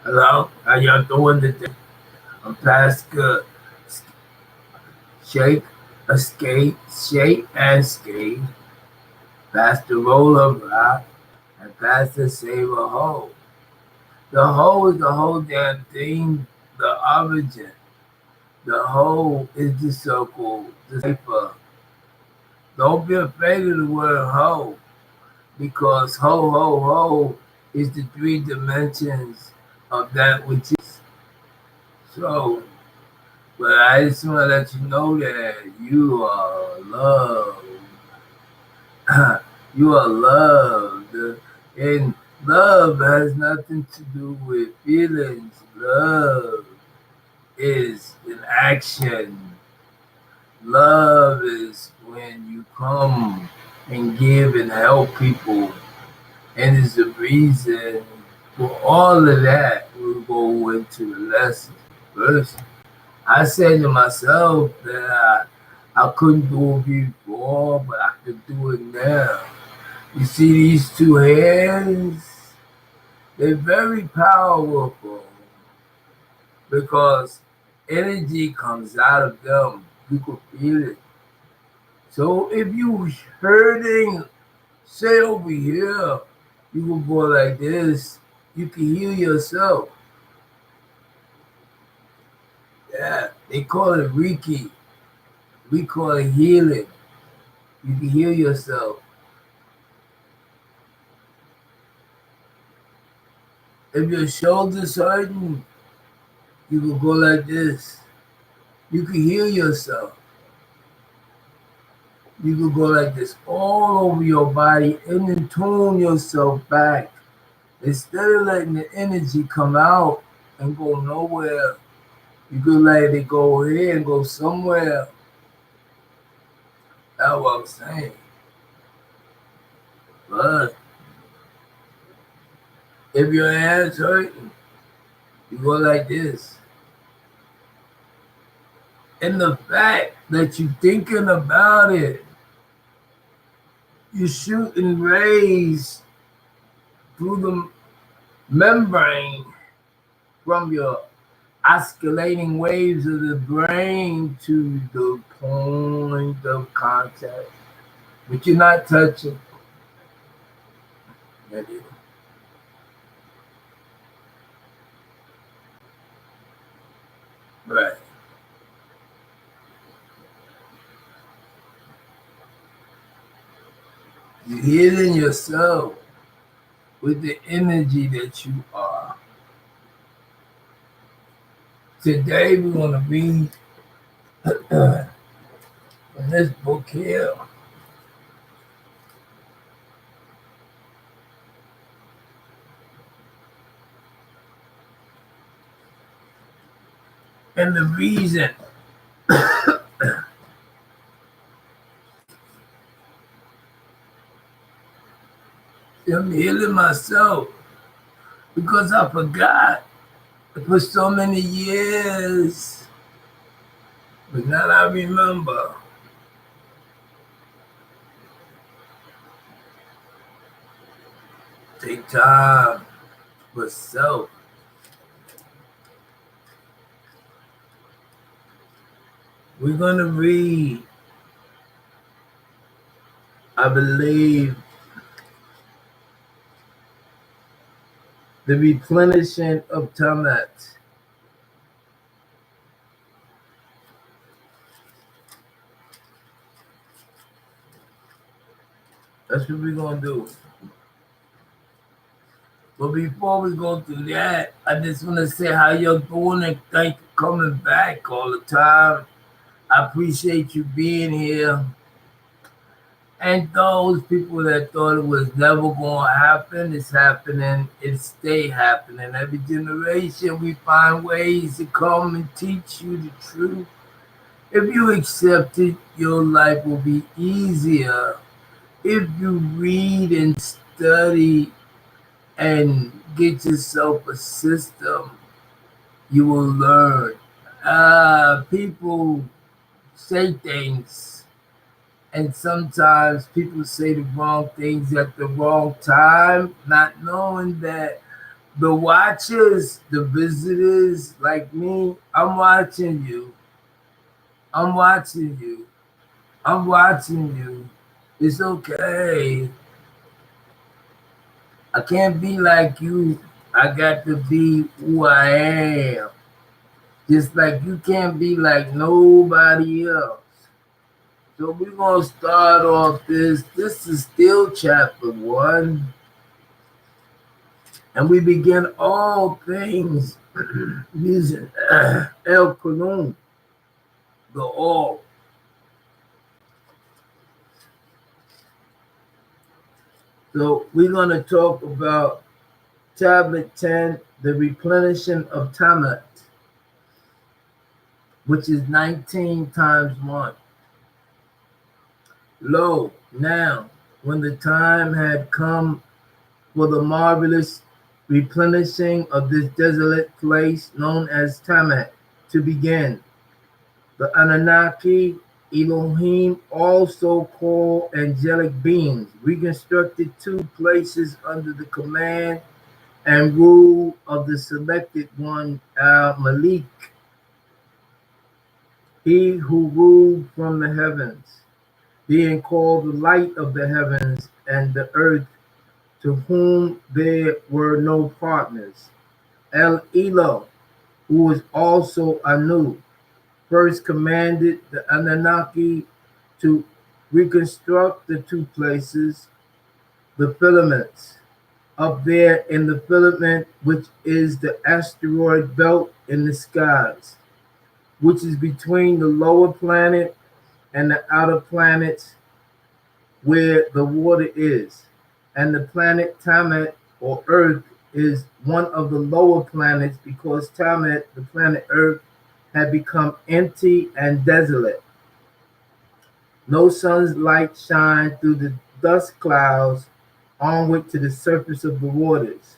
Hello, how y'all doing today? I'm Pastor Shake, Shake and Skate, Pastor Roller Rock, and Pastor Save a Hole. The whole is the whole damn thing, the origin. The whole is the circle, the cipher. Don't be afraid of the word hoe, because ho is the three dimensions of that which is. So, but I just want to let you know that you are loved. You are loved. And love has nothing to do with feelings. Love is an action. Love is when you come and give and help people. And it's the reason for all of that. We'll go into the lesson first. I said to myself that I couldn't do it before, but I could do it now. You see these two hands? They're very powerful because energy comes out of them. You can feel it. So if you hurting, say over here, you can go like this. You can heal yourself. Yeah, they call it Reiki. We call it healing. You can heal yourself. If your shoulder's hurting, you can go like this. You can heal yourself. You can go like this all over your body and then tune yourself back. Instead of letting the energy come out and go nowhere, you can let it go here and go somewhere. That's what I'm saying. But if your hand's hurting, you go like this. And the fact that you're thinking about it, you're shooting rays through the membrane from your oscillating waves of the brain to the point of contact, but you're not touching. Right. You're healing yourself with the energy that you are. Today we're going to read from this book here. And the reason I'm healing myself because I forgot for so many years. But now I remember. Take time for self. We're going to read, I believe, the replenishing of Tamat. That's what we're going to do. But before we go through that, I just want to say how you're doing and thank you for coming back all the time. I appreciate you being here. And those people that thought it was never going to happen, it's happening. It stay happening. Every generation, we find ways to come and teach you the truth. If you accept it, your life will be easier. If you read and study and get yourself a system, you will learn. People say things, and sometimes people say the wrong things at the wrong time, not knowing that The watchers, the visitors like me, I'm watching you. I'm watching you. I'm watching you. It's okay. I can't be like you. I got to be who I am. Just like you can't be like nobody else. So we're gonna start off this. This is still chapter one, and we begin all things using El Qanun, the all. So we're gonna talk about tablet 10, the replenishing of Tamat, which is 19 times 1. Lo, now, when the time had come for the marvelous replenishing of this desolate place known as Tamat to begin, the Anunnaki, Elohim, also called angelic beings, reconstructed 2 places under the command and rule of the selected one, Al Malik, he who ruled from the heavens, being called the light of the heavens and the earth, to whom there were no partners. El Elo, who was also Anu, first commanded the Anunnaki to reconstruct the 2 places, the filaments, up there in the filament, which is the asteroid belt in the skies, which is between the lower planet and the outer planets where the water is. And the planet Tamet, or Earth, is one of the lower planets because Tamet, the planet Earth, had become empty and desolate. No sun's light shine through the dust clouds onward to the surface of the waters,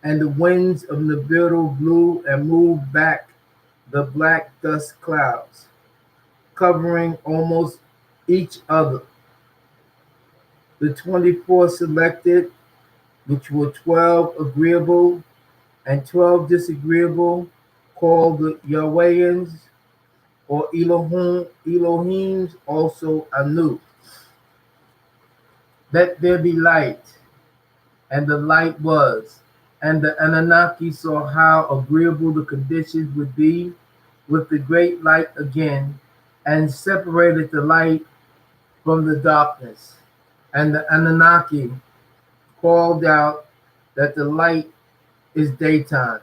and the winds of Nibiru blew and moved back the black dust clouds, covering almost each other. The 24 selected, which were 12 agreeable and 12 disagreeable, called the Yahwehans or Elohims, also Anu. Let there be light, and the light was. And the Anunnaki saw how agreeable the conditions would be with the great light again, and separated the light from the darkness. And the Anunnaki called out that the light is daytime,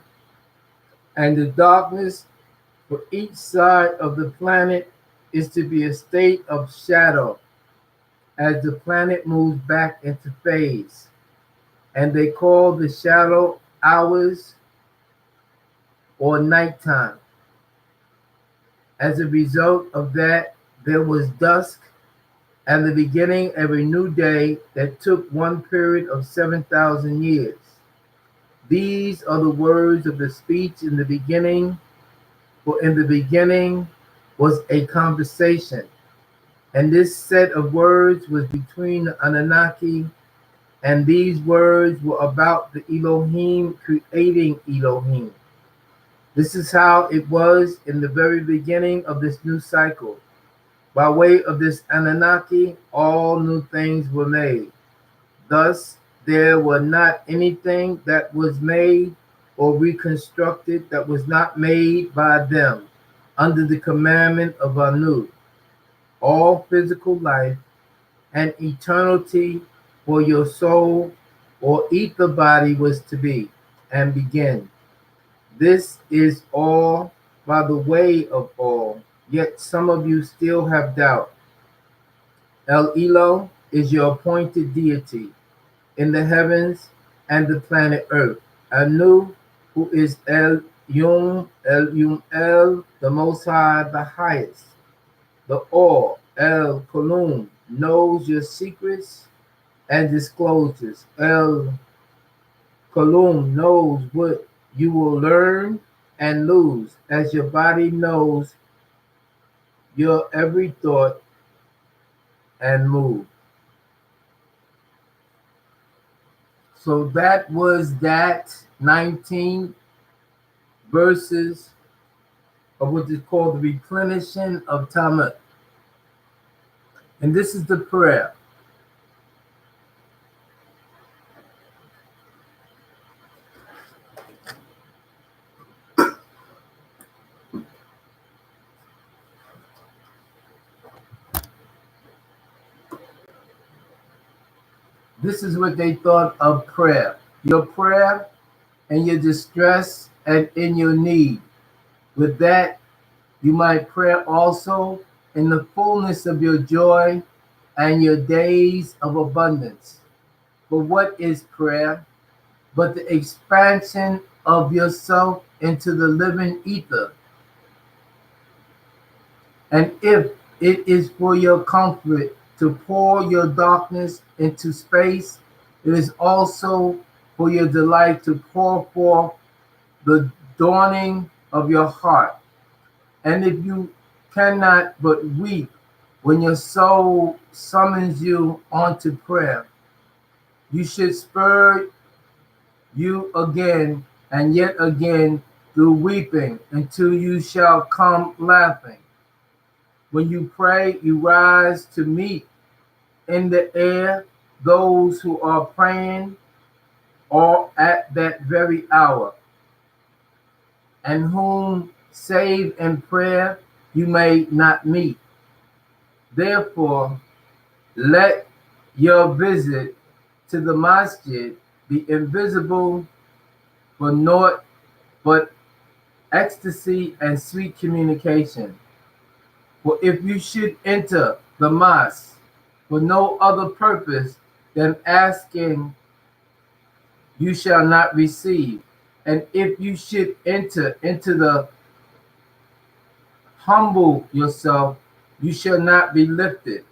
and the darkness for each side of the planet is to be a state of shadow as the planet moves back into phase. And they call the shadow hours or nighttime. As a result of that, there was dusk and the beginning of a new day that took one period of 7,000 years. These are the words of the speech in the beginning, for in the beginning was a conversation, and this set of words was between the Anunnaki, and these words were about the Elohim creating Elohim. This is how it was in the very beginning of this new cycle. By way of this Anunnaki, all new things were made. Thus, there were not anything that was made or reconstructed that was not made by them under the commandment of Anu. All physical life and eternity for your soul or ether body was to be and begin. This is all by the way of all, yet some of you still have doubt. El Elo is your appointed deity in the heavens and the planet Earth. Anu, who is El, the Most High, the highest. The All, El Kolum, knows your secrets and disclosures. El Kolum knows what you will learn and lose, as your body knows your every thought and move. So that was that. 19 verses of what is called the replenishing of Talmud. And this is the prayer. This is what they thought of prayer. Your prayer and your distress and in your need. With that, you might pray also in the fullness of your joy and your days of abundance. But what is prayer? But the expansion of yourself into the living ether. And if it is for your comfort to pour your darkness into space, it is also for your delight to pour forth the dawning of your heart. And if you cannot but weep when your soul summons you onto prayer, you should spur you again and yet again through weeping until you shall come laughing. When you pray, you rise to meet in the air those who are praying or at that very hour, and whom save in prayer you may not meet. Therefore, let your visit to the masjid be invisible for naught but ecstasy and sweet communication. For if you should enter the mosque for no other purpose than asking, you shall not receive. And if you should enter into the humble yourself, you shall not be lifted.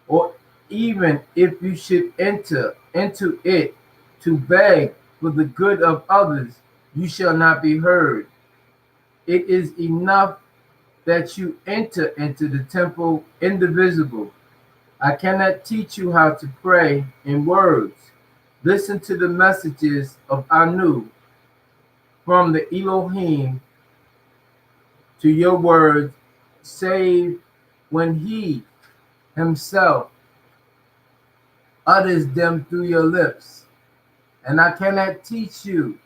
Or even if you should enter into it to beg for the good of others, you shall not be heard. It is enough that you enter into the temple indivisible. I cannot teach you how to pray in words. Listen to the messages of Anu from the Elohim to your words, save when he himself utters them through your lips. And I cannot teach you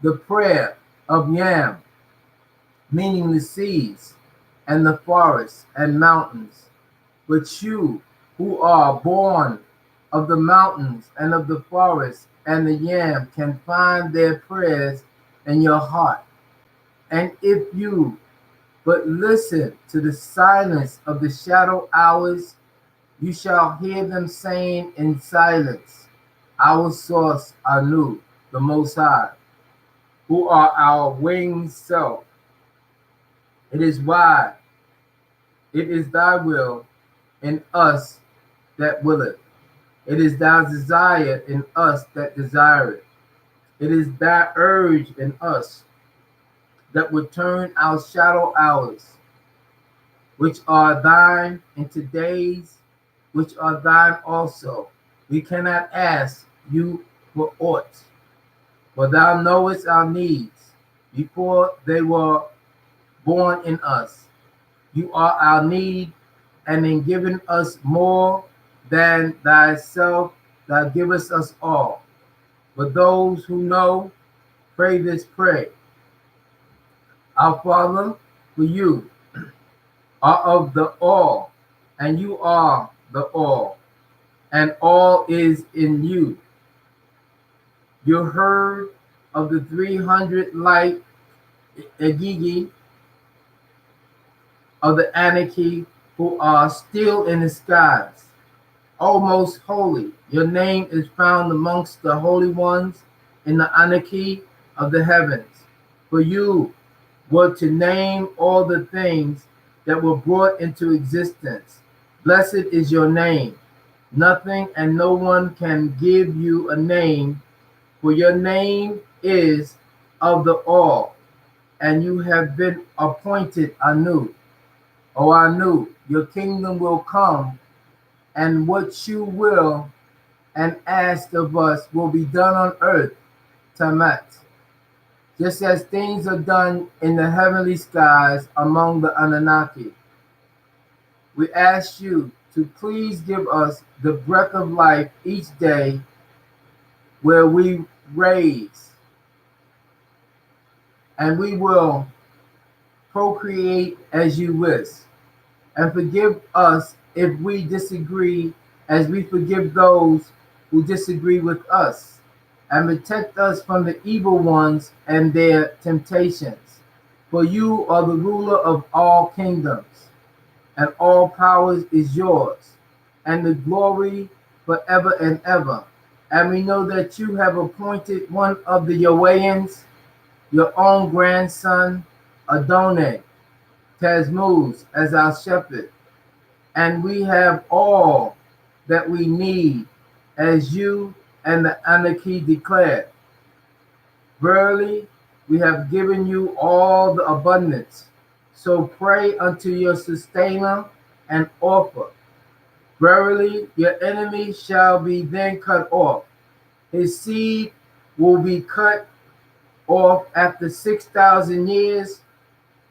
the prayer of Yam, meaning the seas and the forests and mountains. But you who are born of the mountains and of the forest and the Yam can find their prayers in your heart. And if you but listen to the silence of the shadow hours, you shall hear them saying in silence, our source Anu, the Most High, who are our winged self. It is why it is thy will in us that will it. It is thy desire in us that desire it. It is thy urge in us that would turn our shadow hours, which are thine, into days which are thine also. We cannot ask you for aught, for thou knowest our needs before they were born in us. You are our need, and in giving us more than thyself, thou givest us all. But those who know, pray this prayer. Our Father, for you are of the all, and you are the all, and all is in you. You heard of the 300 light Agigi of the Anarchy who are still in the skies. O most holy, your name is found amongst the holy ones in the Anarchy of the heavens. For you were to name all the things that were brought into existence. Blessed is your name. Nothing and no one can give you a name, for your name is of the all, and you have been appointed Anu. O Anu, your kingdom will come, and what you will and ask of us will be done on earth, Tamat, just as things are done in the heavenly skies among the Anunnaki. We ask you to please give us the breath of life each day where we raise, and we will procreate as you wish. And forgive us if we disagree, as we forgive those who disagree with us. And protect us from the evil ones and their temptations. For you are the ruler of all kingdoms, and all powers is yours, and the glory forever and ever. And we know that you have appointed one of the Yoeans, your own grandson, Adonai, Tammuz, as our shepherd, and we have all that we need, as you and the Anarchy declared. Verily, we have given you all the abundance. So pray unto your sustainer and offer. Verily, your enemy shall be then cut off. His seed will be cut off after 6,000 years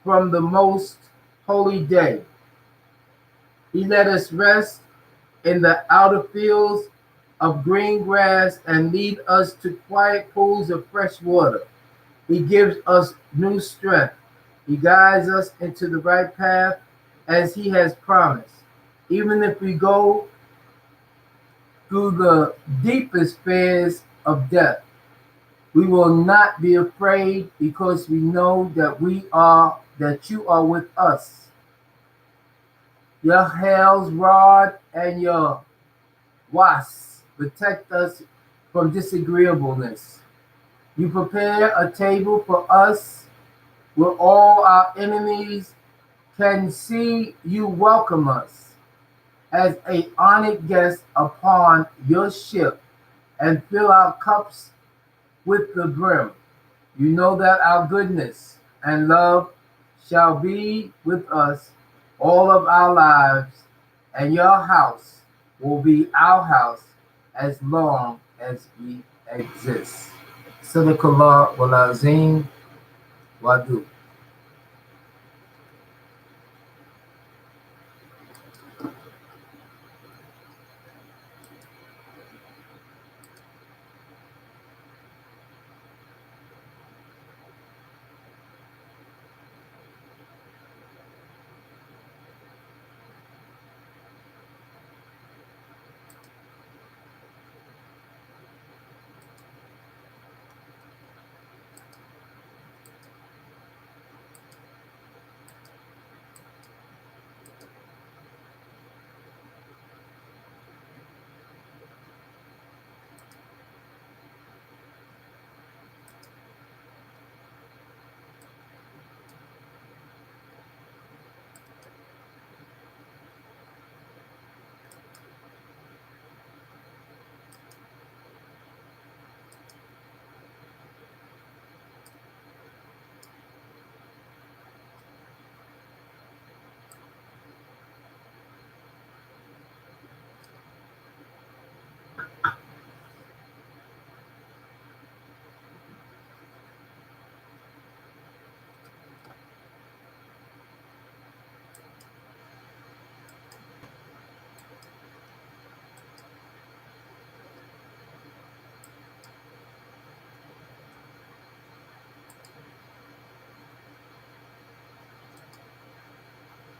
from the most holy day. He let us rest in the outer fields of green grass and lead us to quiet pools of fresh water. He gives us new strength. He guides us into the right path as he has promised. Even if we go through the deepest fears of death, we will not be afraid because we know that you are with us. Your hail's rod and your wasps protect us from disagreeableness. You prepare a table for us where all our enemies can see you welcome us as a honored guest upon your ship and fill our cups with the brim. You know that our goodness and love shall be with us all of our lives, and your house will be our house as long as we exist. Sadaqallah wal azim wadu.